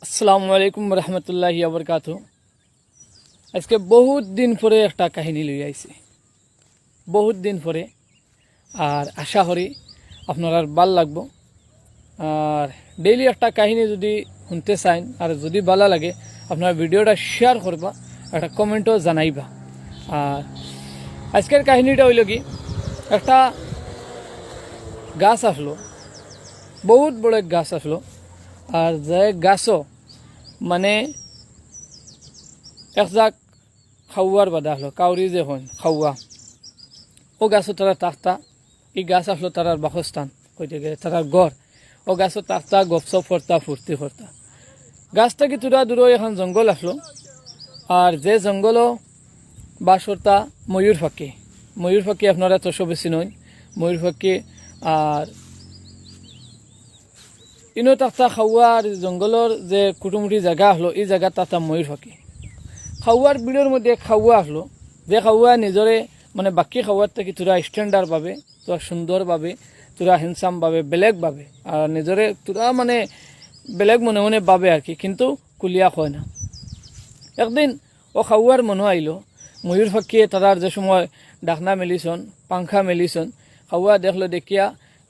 আসসালামু আলাইকুম রহমতুল্লাহি আবরকাত। আজকে বহুত দিন পরে একটা কাহিনী লই আইছি, বহুত দিন পরে। আর আশা করি আপনার ভাল লাগবো। আর ডেইলি একটা কাহিনী যদি শুনতে চান আর যদি ভালো লাগে আপনার ভিডিওটা শেয়ার করবা, একটা কমেন্টও জানাইবা। আর আজকের কাহিনীটা হইল কি, একটা গাছ আসলো, বহুত বড় এক গাছ আসলো। আর যে গাছও মানে এক জাক খাওয়ার বাদা হলো, কাউরি যে হন খাওয়া, ও গাছও তারা তাক্তা, এই গাছ আসলো তারার বাসস্থান, কইতে গেলে তারার গড়। ও গাছও তাক্তা গপসপ ফরতা ফুর্তি ফরতা। গাছ থেকে তুরা দূরে এখন জঙ্গল আসলো। আর যে জঙ্গলও বাস করতা ময়ূর ফাঁকি। ময়ূর ফাঁকি আপনারা তো সব বেশি নয়, ময়ূর ফাঁকি। আর ইনো তাক্তা খাওয়ার জঙ্গলের যে কুটুমুটি জায়গা হলো, এই জায়গা তাক্তা ময়ূর ফাঁকি। খাওয়ার বিড়ের মধ্যে খাওয়া আসলো, যে খাওয়া নিজরে মানে বাকি খাওয়ার থেকে তোরা স্ট্যান্ডার্ড পাবে, তোরা সুন্দরভাবে, তোরা হ্যান্ডসামভাবে, বেলেগভাবে আর নিজরে তোরা মানে বেলেগ মনে মনে পাবে আর কি, কিন্তু কুলিয়া হয় না। একদিন ও খাওয়ার মনে আইলো, ময়ূর ফাঁকিয়ে তারার যে সময় ডাকনা মেলিছন, পাংখা মেলিছন, খাওয়া দেখলো, দেখিয়া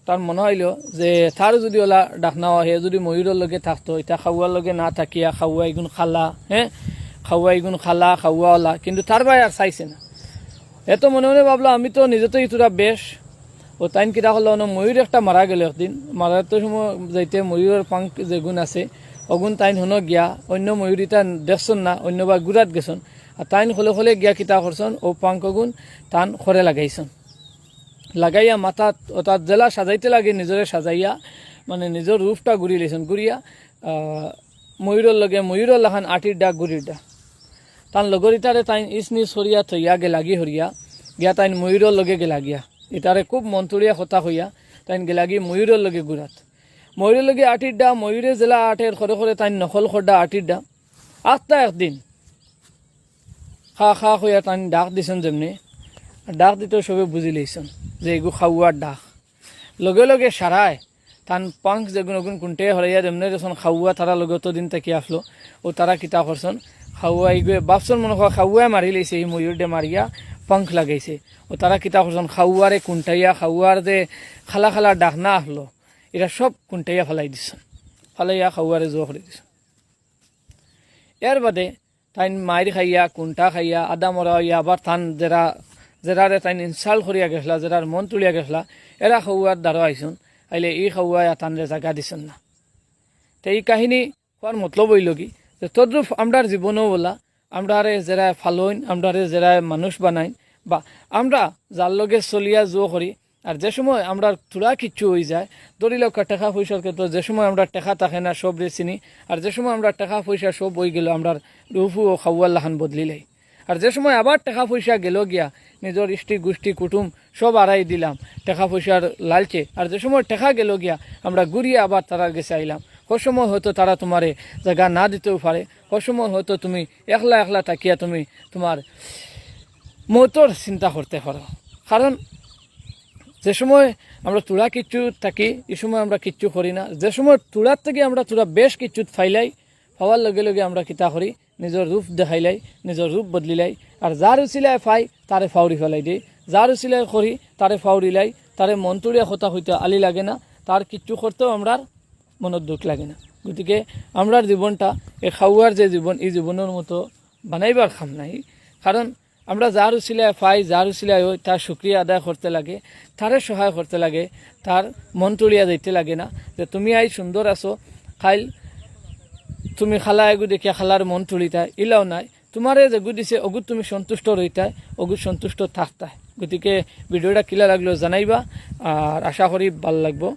তার মনে হইল যে তার যদি ওলা ডাকনা হে যদি ময়ূরের লগে থাকতো, এটা খাওয়ার লগে না থাকিয়া খাওয়া এগুন খালা, খাওয়া এগুন খালা খাওয়া ওলা, কিন্তু তার ভাই আর চাইছে না। এত মনে মনে ভাবলো আমি তো নিজে তো ইতুরা বেশ। ও তাইন কিরা হলো, ময়ূর একটা মারা গেল একদিন। মারার তো সময় যাইতে ময়ূরের পাঙ্ক যে গুণ আছে, অগুণ তাইন হনো গিয়া অন্য ময়ূর ইটা দেখছন না, অন্য বা গুড়াত গেছন। আর তাইন হলে হলে গিয়া কিতা করছন, ও পাঙ্ক গুণ তান খরে লাগাইছন। লাগাইয়া মাথাত অর্থাৎ জেলা সাজাইতে লাগে, নিজরে সাজাইয়া মানে নিজের রূপটা ঘুরি লেছেন। ঘুরিয়া ময়ূরের লগে ময়ূরের লাখান আটির ডাক গুড়ির ডাক তান লগর ইটারে তাইন ইসনি সরিয়া থইয়া গেলাগি হরিয়া গিয়া তাইন ময়ূরের লগে গেলা গিয়া ইটারে খুব মন্তুরিয়া কথা হইয়া তাইন গেলাগি ময়ূরের লগে গুড়াত। ময়ূরের লগে আটির ডা, ময়ূরে জেলা আটের খরে খরে তাইন নকল খড্ডা আটির ডা। আটটা একদিন খা খা হইয়া তাইন ডাক দিছেন, যেমনি ডাক দিতেও সবে বুঝি লইছেন যে এগু খাওয়ার ডাক। লগে লগে সারায় তান পাঙ্ক যেগুন ওগুন কুন্টে হরাইয়া যেমনি যখন খাওয়া তারা লগে অতদিন থেকে আসলো, ও তারা কিতা করছেন, খাওয়া এগুয়ে বাপসন মনে হয় খাওয়াই মারি লইছে, এই ময়ূরডে মারিয়া পাঙ্ক লাগাইছে। ও তারা কিতা করছেন, খাওয়ারে কুন্টাইয়া খাওয়ার যে খালা খালা ডাক না আসলো, এটা সব কুন্টাইয়া ফেলাই দিচ্ছেন, ফেলাইয়া খাওয়ারে জোয়া করে দিচ্ছেন। এর বাদে তাইন মাইর খাইয়া কুন্টা খাইয়া আদা মরা হইয়া আবার থান যেরারে তাইন ইনসাল করিয়া গেছলা, যেরার মন তুলিয়া গেছলা, এরা খাওয়ার দ্বারা আইসুন, আইলে এই খাওয়া তানরে জায়গা দিছেন না। তো এই কাহিনী হওয়ার মতলব হইল কি, যে তদ্রুপ আমরার জীবনও বলা, আমরারে যারা ফালোইন, আমরারে যারা মানুষ বানাইন, বা আমরা যার লগে চলিয়া জো করি। আর যে সময় আমরা থোড়া কিচ্ছু হয়ে যায়, ধরিল টাকা পয়সার ক্ষেত্রে যে সময় আমরা টাকা থাকে না সব রে চিনি, আর যে সময় আমরা টাকা পয়সা সব বই গেল আমরা রুফু ও খাওয়ার লাহান বদলিলাই। আর যে সময় আবার টাকা পয়সা গেল গিয়া নিজের ইষ্টি গোষ্ঠী কুটুম সব আড়াই দিলাম টাকা পয়সার লালচে। আর যে সময় টাকা গেল গিয়া আমরা ঘুরিয়ে আবার তারার গেছে আইলাম। ও সময় হয়তো তারা তোমারে জায়গা না দিতেও পারে, ও সময় হয়তো তুমি একলা একলা থাকিয়া তুমি তোমার মতর চিন্তা করতে পারো। কারণ যে সময় আমরা তুলা কিচ্ছু থাকি, এই সময় আমরা কিচ্ছু করি না। যে সময় তুলার থেকে আমরা তুলা বেশ কিচ্ছু ফাইলাই, পাওয়ার লগে লগে আমরা কিতা করি, নিজের রূপ দেখাইলাই, নিজের রূপ বদলিলাই। আর যার উচিলাই ফাই তারে ফাউরি ফেলাই দিই, যার উচিলাই করি তারে ফাউরিলাই, তারে মন্তুরিয়া কথা হইতে আলি লাগে না, তার কিচ্ছু করতেও আমরার মনের দুঃখ লাগে না। গতিকে আমরার জীবনটা এই খাওয়ার যে জীবন, এই জীবনের মতো বানাইবার খাম নাই। কারণ আমরা যার উচিলায় পাই, যার উচিলায় হই, তার শুক্রিয়া আদায় করতে লাগে, তারে সহায় করতে লাগে, তার মন তুলিয়া যাইতে লাগে না যে তুমি আই সুন্দর আছো, খাইল তুমি খালা এগু দেখিয়া খালার মন তুলিতাই, ইলাও নাই। তোমারে যেগু দিছে অগুত তুমি সন্তুষ্ট রইতাই, অগুত সন্তুষ্ট থাকতাই। গতিকে ভিডিওটা কিলা লাগলো জানাইবা, আর আশা করি ভাল লাগবো।